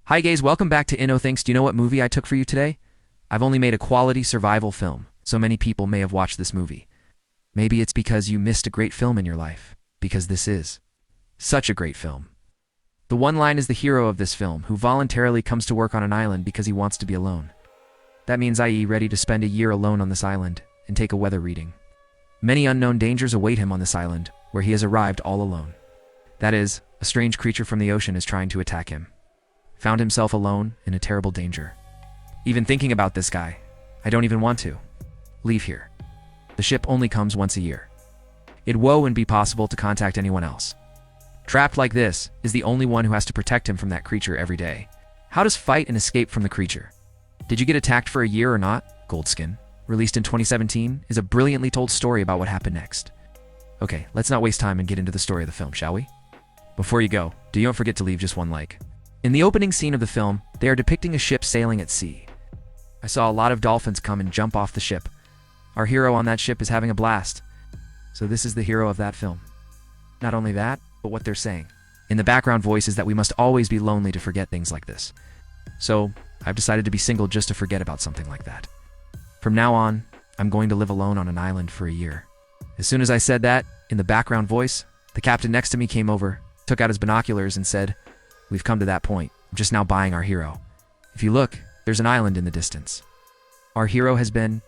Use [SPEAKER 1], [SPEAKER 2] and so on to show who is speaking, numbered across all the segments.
[SPEAKER 1] Hi guys, welcome back to Inno. Thanks. Do you know what movie I took for you today? I've only made a quality survival film, so many people may have watched this movie. Maybe it's because you missed a great film in your life, because this is such a great film. The one line is the hero of this film, who voluntarily comes to work on an island because he wants to be alone. That means i.e. ready to spend a year alone on this island and take a weather reading. Many unknown dangers await him on this island, where he has arrived all alone. That is, a strange creature from the ocean is trying to attack him. Found himself alone in a terrible danger. Even thinking about this guy, I don't even want to leave here. The ship only comes once a year. It won't be possible to contact anyone else. Trapped like this is the only one who has to protect him from that creature every day. How does fight and escape from the creature? Did you get attacked for a year or not? Goldskin, released in 2017, is a brilliantly told story about what happened next. Okay, let's not waste time and get into the story of the film, shall we? Before you go, don't forget to leave just one like. In the opening scene of the film, they are depicting a ship sailing at sea. I saw a lot of dolphins come and jump off the ship. Our hero on that ship is having a blast. So this is the hero of that film. Not only that, but what they're saying in the background voice is that we must always be lonely to forget things like this. So I've decided to be single just to forget about something like that. From now on, I'm going to live alone on an island for a year. As soon as I said that, in the background voice, the captain next to me came over, took out his binoculars and said, "We've come to that point. I'm just now buying our hero. If you look, there's an island in the distance. Our hero has been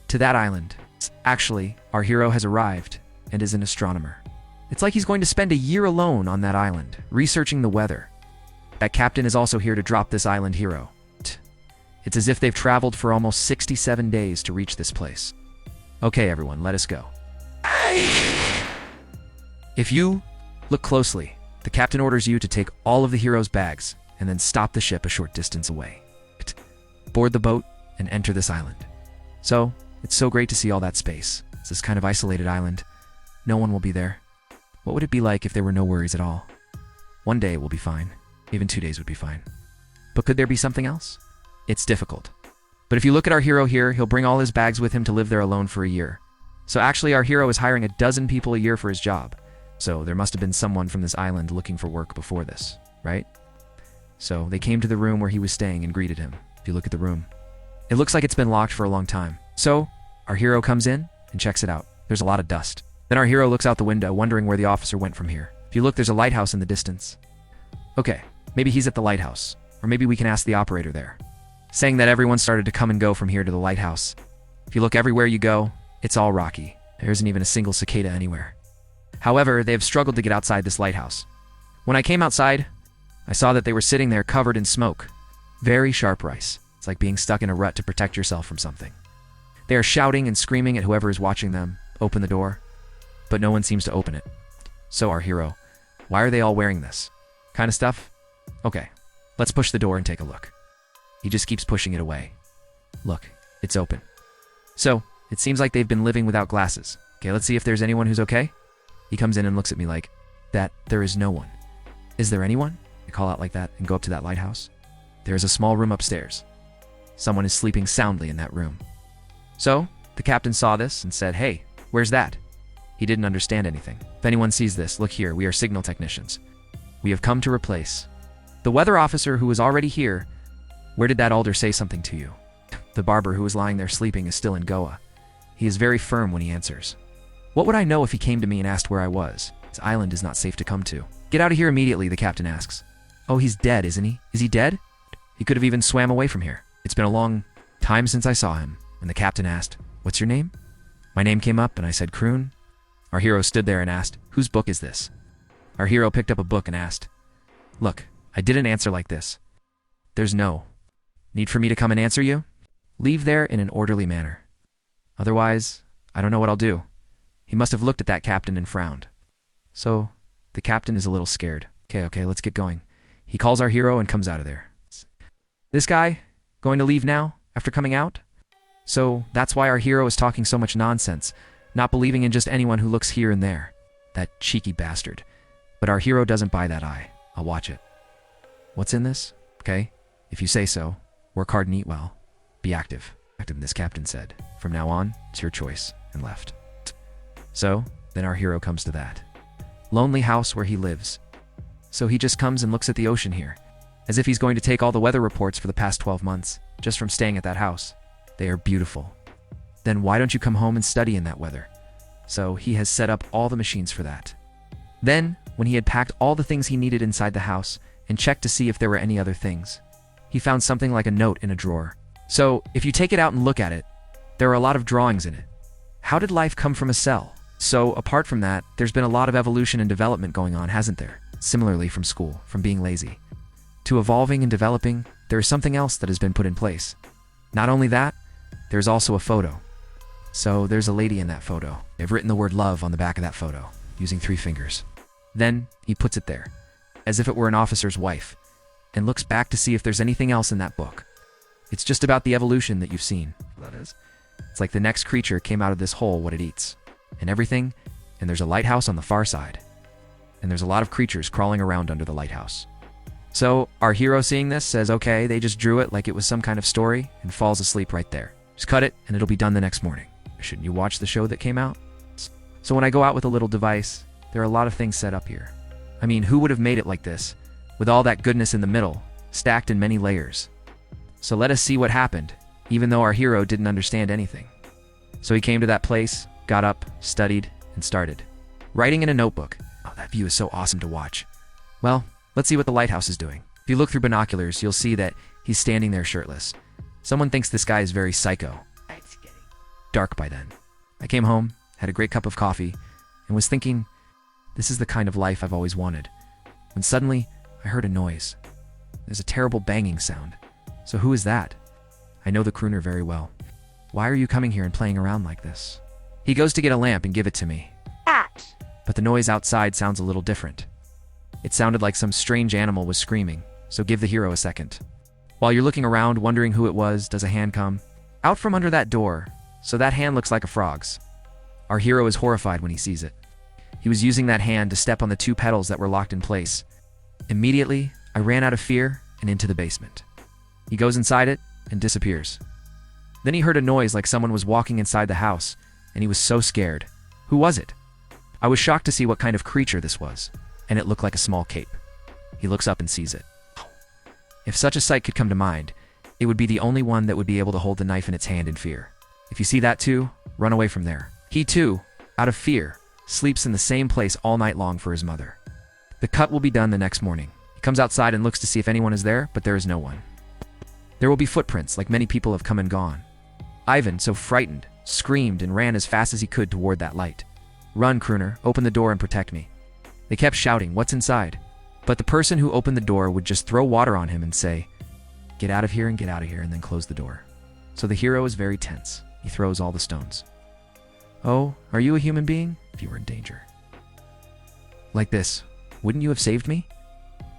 [SPEAKER 1] to that island. Actually, our hero has arrived and is an astronomer. It's like he's going to spend a year alone on that island, researching the weather. That captain is also here to drop this island hero. It's as if they've traveled for almost 67 days to reach this place. Okay, everyone, let us go." If you look closely, the captain orders you to take all of the hero's bags and then stop the ship a short distance away. Board the boat and enter this island. So, it's so great to see all that space. It's this kind of isolated island. No one will be there. What would it be like if there were no worries at all? One day will be fine. Even 2 days would be fine. But could there be something else? It's difficult. But if you look at our hero here, he'll bring all his bags with him to live there alone for a year. So actually our hero is hiring 12 people a year for his job. So there must have been someone from this island looking for work before this, right? So they came to the room where he was staying and greeted him. If you look at the room, it looks like it's been locked for a long time. So our hero comes in and checks it out. There's a lot of dust. Then our hero looks out the window, wondering where the officer went from here. If you look, there's a lighthouse in the distance. Okay, maybe he's at the lighthouse. Or maybe we can ask the operator there. Saying that everyone started to come and go from here to the lighthouse. If you look everywhere you go, it's all rocky. There isn't even a single cicada anywhere. However, they have struggled to get outside this lighthouse. When I came outside, I saw that they were sitting there covered in smoke. Very sharp rice. It's like being stuck in a rut to protect yourself from something. They are shouting and screaming at whoever is watching them. Open the door. But no one seems to open it. So our hero, why are they all wearing this kind of stuff? Okay, let's push the door and take a look. He just keeps pushing it away. Look, it's open. So, it seems like they've been living without glasses. Okay, let's see if there's anyone who's okay. He comes in and looks at me like, "That, there is no one. Is there anyone?" I call out like that and go up to that lighthouse. There is a small room upstairs. Someone is sleeping soundly in that room. So, the captain saw this and said, "Hey, where's that?" He didn't understand anything. If anyone sees this, look here, we are signal technicians. We have come to replace. The weather officer who was already here. Where did that alder say something to you? The barber who was lying there sleeping is still in Goa. He is very firm when he answers. What would I know if he came to me and asked where I was? This island is not safe to come to. Get out of here immediately, the captain asks. Oh, he's dead, isn't he? Is he dead? He could have even swam away from here. It's been a long time since I saw him. And the captain asked, "What's your name?" My name came up and I said, "Kroon." Our hero stood there and asked, "Whose book is this?" Our hero picked up a book and asked, "Look, I didn't answer like this. There's no need for me to come and answer you. Leave there in an orderly manner. Otherwise, I don't know what I'll do." He must have looked at that captain and frowned. So, the captain is a little scared. Okay, let's get going. He calls our hero and comes out of there. This guy, going to leave now, after coming out? So, that's why our hero is talking so much nonsense, not believing in just anyone who looks here and there. That cheeky bastard. But our hero doesn't buy that eye. I'll watch it. What's in this? Okay, if you say so. Work hard and eat well. Be active. Active, this captain said. From now on, it's your choice, and left. So, then our hero comes to that lonely house where he lives. So he just comes and looks at the ocean here. as if he's going to take all the weather reports for the past 12 months, just from staying at that house. They are beautiful. Then why don't you come home and study in that weather? So he has set up all the machines for that. Then, when he had packed all the things he needed inside the house and checked to see if there were any other things, he found something like a note in a drawer. So, if you take it out and look at it, there are a lot of drawings in it. How did life come from a cell? So, apart from that, there's been a lot of evolution and development going on, hasn't there? Similarly from school, from being lazy to evolving and developing, there is something else that has been put in place. Not only that, there's also a photo. So there's a lady in that photo. They've written the word love on the back of that photo, using 3 fingers. Then he puts it there, as if it were an officer's wife, and looks back to see if there's anything else in that book. It's just about the evolution that you've seen. That is. It's like the next creature came out of this hole, what it eats, and everything, and there's a lighthouse on the far side. And there's a lot of creatures crawling around under the lighthouse. So our hero seeing this says, okay, they just drew it like it was some kind of story, and falls asleep right there. Just cut it and it'll be done the next morning. Shouldn't you watch the show that came out? So when I go out with a little device, there are a lot of things set up here. I mean, who would have made it like this, with all that goodness in the middle, stacked in many layers? So let us see what happened, even though our hero didn't understand anything. So he came to that place, got up, studied, and started writing in a notebook. Oh, that view is so awesome to watch. Well, let's see what the lighthouse is doing. If you look through binoculars, you'll see that he's standing there shirtless. Someone thinks this guy is very psycho. It's getting dark by then. I came home, had a great cup of coffee, and was thinking, this is the kind of life I've always wanted. When suddenly, I heard a noise. There's a terrible banging sound. So who is that? I know the crooner very well. Why are you coming here and playing around like this? He goes to get a lamp and give it to me. But the noise outside sounds a little different. It sounded like some strange animal was screaming, so give the hero a second. While you're looking around wondering who it was, does a hand come out from under that door, so that hand looks like a frog's. Our hero is horrified when he sees it. He was using that hand to step on the 2 petals that were locked in place. Immediately, I ran out of fear and into the basement. He goes inside it and disappears. Then he heard a noise like someone was walking inside the house, and he was so scared. Who was it? I was shocked to see what kind of creature this was, and it looked like a small cape. He looks up and sees it. If such a sight could come to mind, it would be the only one that would be able to hold the knife in its hand in fear. If you see that too, run away from there. He too, out of fear, sleeps in the same place all night long for his mother. The cut will be done the next morning. He comes outside and looks to see if anyone is there, but there is no one. There will be footprints, like many people have come and gone. Ivan, so frightened, screamed and ran as fast as he could toward that light. Run, crooner, open the door and protect me. They kept shouting, what's inside? But the person who opened the door would just throw water on him and say, get out of here and get out of here, and then close the door. So the hero is very tense. He throws all the stones. Oh, are you a human being? If you were in danger. Like this, wouldn't you have saved me?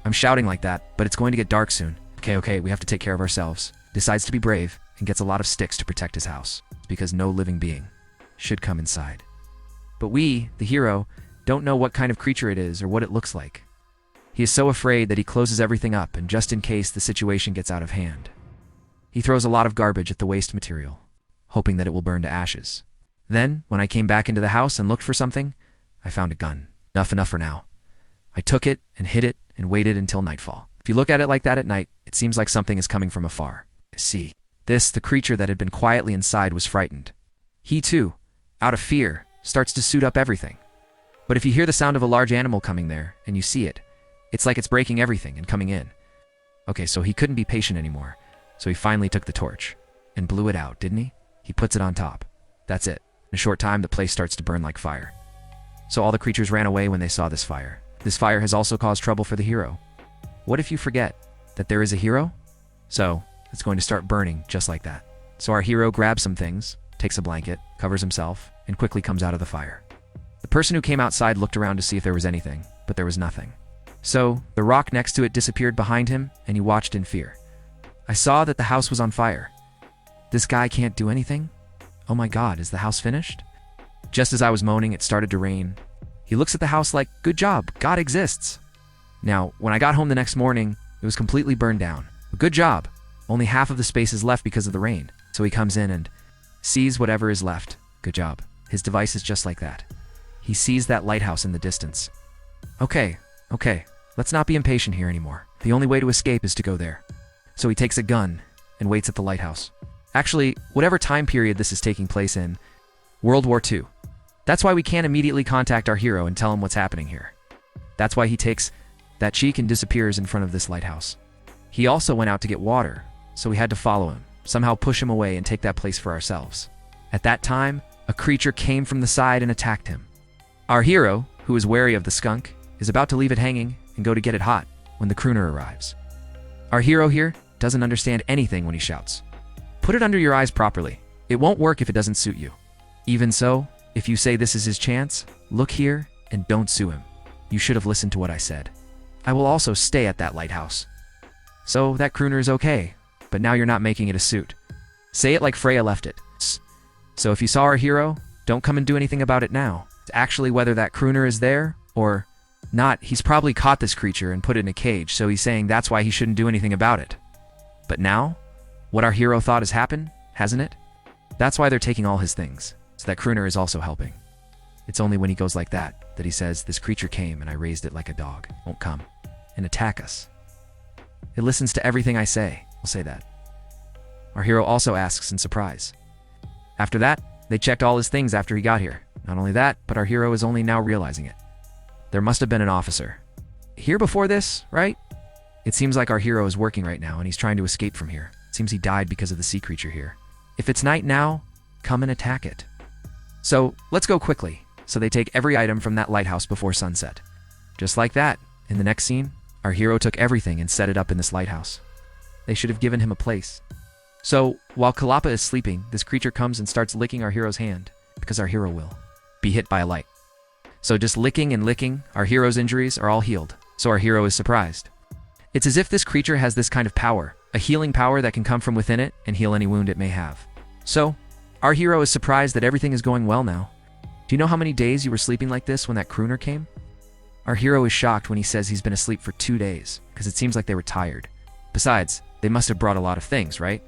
[SPEAKER 1] I'm shouting like that, but it's going to get dark soon. Okay, we have to take care of ourselves. Decides to be brave and gets a lot of sticks to protect his house, because no living being should come inside. But we, the hero, don't know what kind of creature it is or what it looks like. He is so afraid that he closes everything up, and just in case the situation gets out of hand, he throws a lot of garbage at the waste material, hoping that it will burn to ashes. Then, when I came back into the house and looked for something, I found a gun. Enough for now. I took it and hid it and waited until nightfall. If you look at it like that at night, it seems like something is coming from afar. See, the creature that had been quietly inside was frightened. He too, out of fear, starts to suit up everything. But if you hear the sound of a large animal coming there, and you see it, it's like it's breaking everything and coming in. Okay, so he couldn't be patient anymore, so he finally took the torch and blew it out, didn't he? He puts it on top. That's it. In a short time, the place starts to burn like fire. So all the creatures ran away when they saw this fire. This fire has also caused trouble for the hero. What if you forget that there is a hero? So, it's going to start burning just like that. So our hero grabs some things, takes a blanket, covers himself, and quickly comes out of the fire. The person who came outside looked around to see if there was anything, but there was nothing. So, the rock next to it disappeared behind him, and he watched in fear. I saw that the house was on fire. This guy can't do anything? Oh my God, is the house finished? Just as I was moaning, it started to rain. He looks at the house like, good job, God exists. Now, when I got home the next morning, it was completely burned down. Good job. Only half of the space is left because of the rain. So he comes in and sees whatever is left. Good job. His device is just like that. He sees that lighthouse in the distance. Okay, let's not be impatient here anymore. The only way to escape is to go there. So he takes a gun and waits at the lighthouse. Actually, whatever time period this is taking place in, World War II. That's why we can't immediately contact our hero and tell him what's happening here. That's why he takes that cheek and disappears in front of this lighthouse. He also went out to get water, so we had to follow him, somehow push him away and take that place for ourselves. At that time, a creature came from the side and attacked him. Our hero, who is wary of the skunk, is about to leave it hanging and go to get it hot when the crooner arrives. Our hero here doesn't understand anything when he shouts. Put it under your eyes properly. It won't work if it doesn't suit you. Even so, if you say this is his chance, look here and don't sue him. You should have listened to what I said. I will also stay at that lighthouse. So that crooner is okay, but now you're not making it a suit. Say it like Freya left it. So if you saw our hero, don't come and do anything about it now. It's actually whether that crooner is there or not. He's probably caught this creature and put it in a cage, so he's saying that's why he shouldn't do anything about it. But now, what our hero thought has happened, hasn't it? That's why they're taking all his things, so that crooner is also helping. It's only when he goes like that he says, this creature came and I raised it like a dog. Won't come and attack us. It listens to everything I say. I'll say that. Our hero also asks in surprise. After that, they checked all his things after he got here. Not only that, but our hero is only now realizing it. There must have been an officer here before this, right? It seems like our hero is working right now and he's trying to escape from here. It seems he died because of the sea creature here. If it's night now, come and attack it. So let's go quickly. So they take every item from that lighthouse before sunset. Just like that, in the next scene, our hero took everything and set it up in this lighthouse. They should have given him a place. So while Kalapa is sleeping, this creature comes and starts licking our hero's hand, because our hero will be hit by a light. So just licking and licking, our hero's injuries are all healed. So our hero is surprised. It's as if this creature has this kind of power, a healing power that can come from within it and heal any wound it may have. So our hero is surprised that everything is going well now. Do you know how many days you were sleeping like this when that crooner came? Our hero is shocked when he says he's been asleep for 2 days, because it seems like they were tired. Besides, they must have brought a lot of things, right?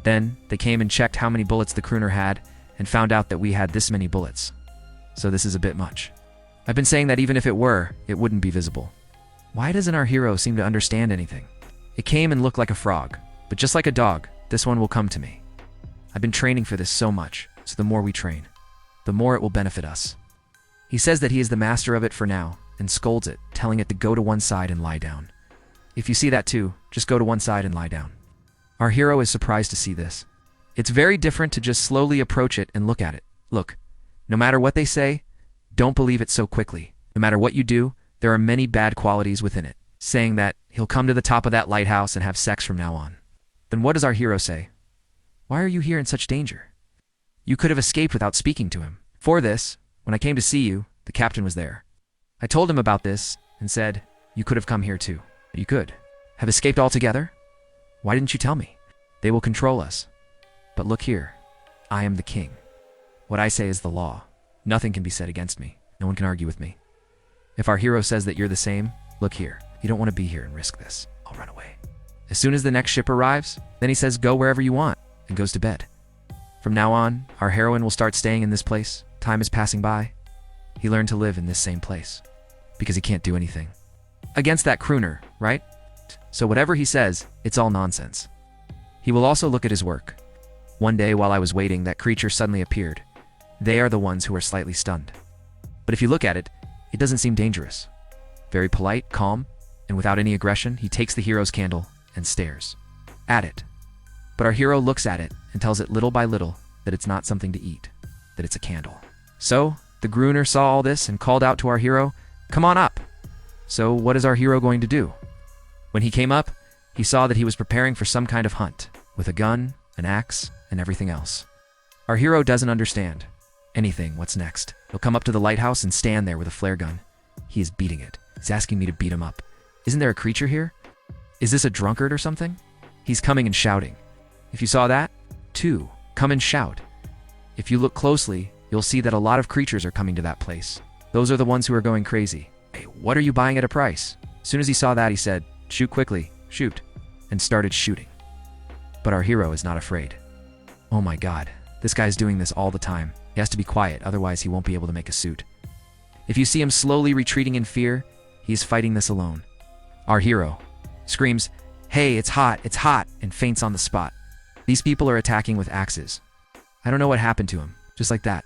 [SPEAKER 1] Then they came and checked how many bullets the crooner had and found out that we had this many bullets. So this is a bit much. I've been saying that even if it were, it wouldn't be visible. Why doesn't our hero seem to understand anything? It came and looked like a frog, but just like a dog, this one will come to me. I've been training for this so much, so the more we train, the more it will benefit us. He says that he is the master of it for now, and scolds it, telling it to go to one side and lie down. If you see that too, just go to one side and lie down. Our hero is surprised to see this. It's very different to just slowly approach it and look at it. Look, no matter what they say, don't believe it so quickly. No matter what you do, there are many bad qualities within it, saying that he'll come to the top of that lighthouse and have sex from now on. Then what does our hero say? Why are you here in such danger? You could have escaped without speaking to him. For this, when I came to see you, the captain was there. I told him about this and said, you could have come here too. You could have escaped altogether? Why didn't you tell me? They will control us. But look here, I am the king. What I say is the law. Nothing can be said against me. No one can argue with me. If our hero says that you're the same, look here. You don't want to be here and risk this. I'll run away. As soon as the next ship arrives, then he says go wherever you want and goes to bed. From now on, our heroine will start staying in this place. Time is passing by. He learned to live in this same place because he can't do anything against that crooner, right? So whatever he says, it's all nonsense. He will also look at his work. One day while I was waiting, that creature suddenly appeared. They are the ones who are slightly stunned. But if you look at it, it doesn't seem dangerous. Very polite, calm, and without any aggression, he takes the hero's candle and stares at it. But our hero looks at it and tells it little by little that it's not something to eat, that it's a candle. So the crooner saw all this and called out to our hero, come on up. So what is our hero going to do? When he came up, he saw that he was preparing for some kind of hunt, with a gun, an axe, and everything else. Our hero doesn't understand anything. What's next? He'll come up to the lighthouse and stand there with a flare gun. He is beating it. He's asking me to beat him up. Isn't there a creature here? Is this a drunkard or something? He's coming and shouting. If you saw that, too, come and shout. If you look closely, you'll see that a lot of creatures are coming to that place. Those are the ones who are going crazy. Hey, what are you buying at a price? As soon as he saw that, he said, shoot quickly, shoot, and started shooting. But our hero is not afraid. Oh my God, this guy's doing this all the time. He has to be quiet, otherwise he won't be able to make a suit. If you see him slowly retreating in fear, He's fighting this alone. Our hero screams, "Hey, it's hot," and faints on the spot. These people are attacking with axes. I don't know what happened to him, just like that.